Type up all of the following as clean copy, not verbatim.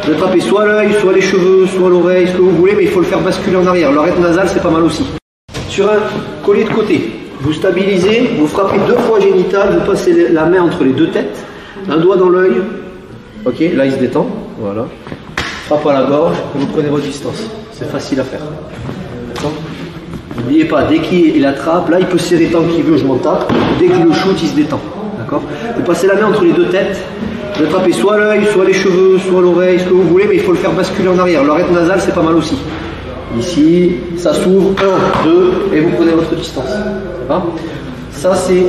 Vous attrapez soit l'œil, soit les cheveux, soit l'oreille, ce que vous voulez, mais il faut le faire basculer en arrière. L'oreille nasale, c'est pas mal aussi. Sur un collier de côté, vous stabilisez, vous frappez 2 fois génital, vous passez la main entre les 2 têtes, un doigt dans l'œil. Ok, là il se détend, voilà. Frappe à la gorge, et vous prenez votre distance. C'est facile à faire. N'oubliez pas, dès qu'il attrape, là il peut serrer tant qu'il veut, je m'en tape. Dès que je le shoot, il se détend. D'accord. Vous passez la main entre les 2 têtes, vous attrapez soit l'œil, soit les cheveux, soit l'oreille, ce que vous voulez, mais il faut le faire basculer en arrière. L'oreille nasale, c'est pas mal aussi. Ici, ça s'ouvre, 1, 2, et vous prenez votre distance. Ça c'est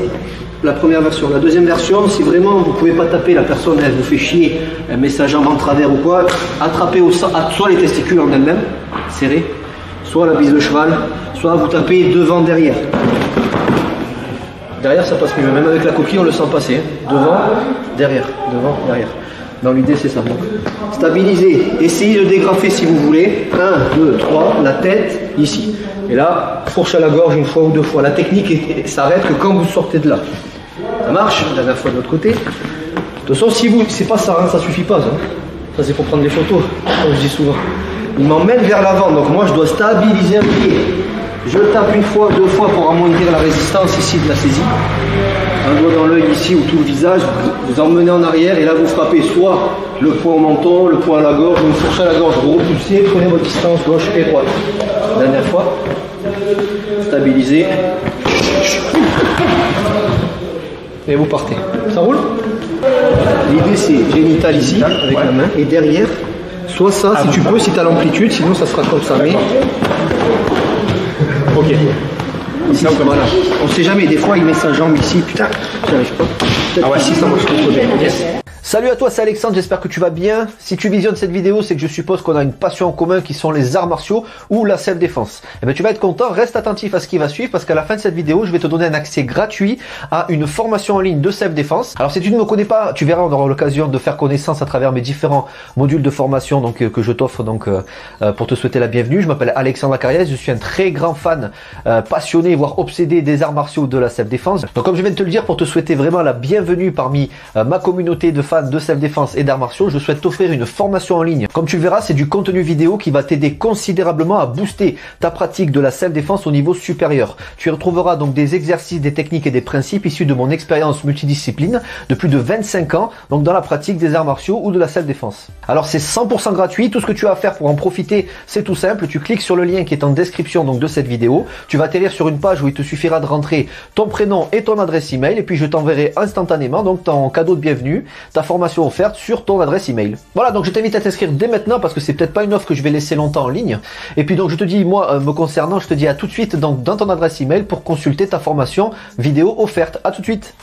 la première version. La deuxième version, si vraiment vous ne pouvez pas taper, la personne elle vous fait chier, elle met sa jambe en travers ou quoi, attrapez soit les testicules en elles-mêmes, serrés, soit la bise de cheval, soit vous tapez devant, derrière. Derrière ça passe mieux, même avec la coquille on le sent passer. Devant, derrière, devant, derrière. Dans l'idée c'est ça. Donc, stabilisez, essayez de dégrafer si vous voulez. 1, 2, 3, la tête, ici. Et là, fourche à la gorge 1 fois ou 2 fois. La technique s'arrête que quand vous sortez de là. Ça marche, la dernière fois de l'autre côté. De toute façon, si vous, c'est pas ça, hein, ça suffit pas. Ça, ça c'est pour prendre des photos, comme je dis souvent. Il m'emmène vers l'avant, donc moi je dois stabiliser un pied. Je tape 1 fois, 2 fois pour amoindrir la résistance ici de la saisie. Un doigt dans l'œil ici ou tout le visage, vous emmenez en arrière et là vous frappez soit le poing au menton, le poing à la gorge, une fourche à la gorge, vous repoussez, prenez votre distance gauche et droite. Dernière fois, stabilisez. Et vous partez. Ça roule? L'idée c'est génital ici, avec la main, et derrière, soit ça si tu peux, si tu as l'amplitude, sinon ça sera comme ça, mais... Ok. Ici, voilà. On sait jamais, des fois il met sa jambe ici, putain, j'arrive pas. Peut-être ici ça marche trop bien. Yes. Salut à toi, c'est Alexandre, j'espère que tu vas bien. Si tu visionnes cette vidéo, c'est que je suppose qu'on a une passion en commun qui sont les arts martiaux ou la self-défense. Eh bien, tu vas être content, reste attentif à ce qui va suivre parce qu'à la fin de cette vidéo, je vais te donner un accès gratuit à une formation en ligne de self-défense. Alors, si tu ne me connais pas, tu verras, on aura l'occasion de faire connaissance à travers mes différents modules de formation donc, que je t'offre donc pour te souhaiter la bienvenue. Je m'appelle Alexandre Lacariès, je suis un très grand fan, passionné, voire obsédé des arts martiaux de la self-défense. Donc, comme je viens de te le dire, pour te souhaiter vraiment la bienvenue parmi ma communauté de fans de self-défense et d'arts martiaux, je souhaite t'offrir une formation en ligne. Comme tu le verras, c'est du contenu vidéo qui va t'aider considérablement à booster ta pratique de la self-défense au niveau supérieur. Tu y retrouveras donc des exercices, des techniques et des principes issus de mon expérience multidiscipline de plus de 25 ans, donc dans la pratique des arts martiaux ou de la self-défense. Alors c'est 100% gratuit, tout ce que tu as à faire pour en profiter, c'est tout simple, tu cliques sur le lien qui est en description donc de cette vidéo, tu vas atterrir sur une page où il te suffira de rentrer ton prénom et ton adresse email et puis je t'enverrai instantanément donc ton cadeau de bienvenue, ta formation offerte sur ton adresse email. Voilà, donc je t'invite à t'inscrire dès maintenant parce que c'est peut-être pas une offre que je vais laisser longtemps en ligne. Et puis donc je te dis, moi me concernant, je te dis à tout de suite donc dans ton adresse email pour consulter ta formation vidéo offerte. À tout de suite.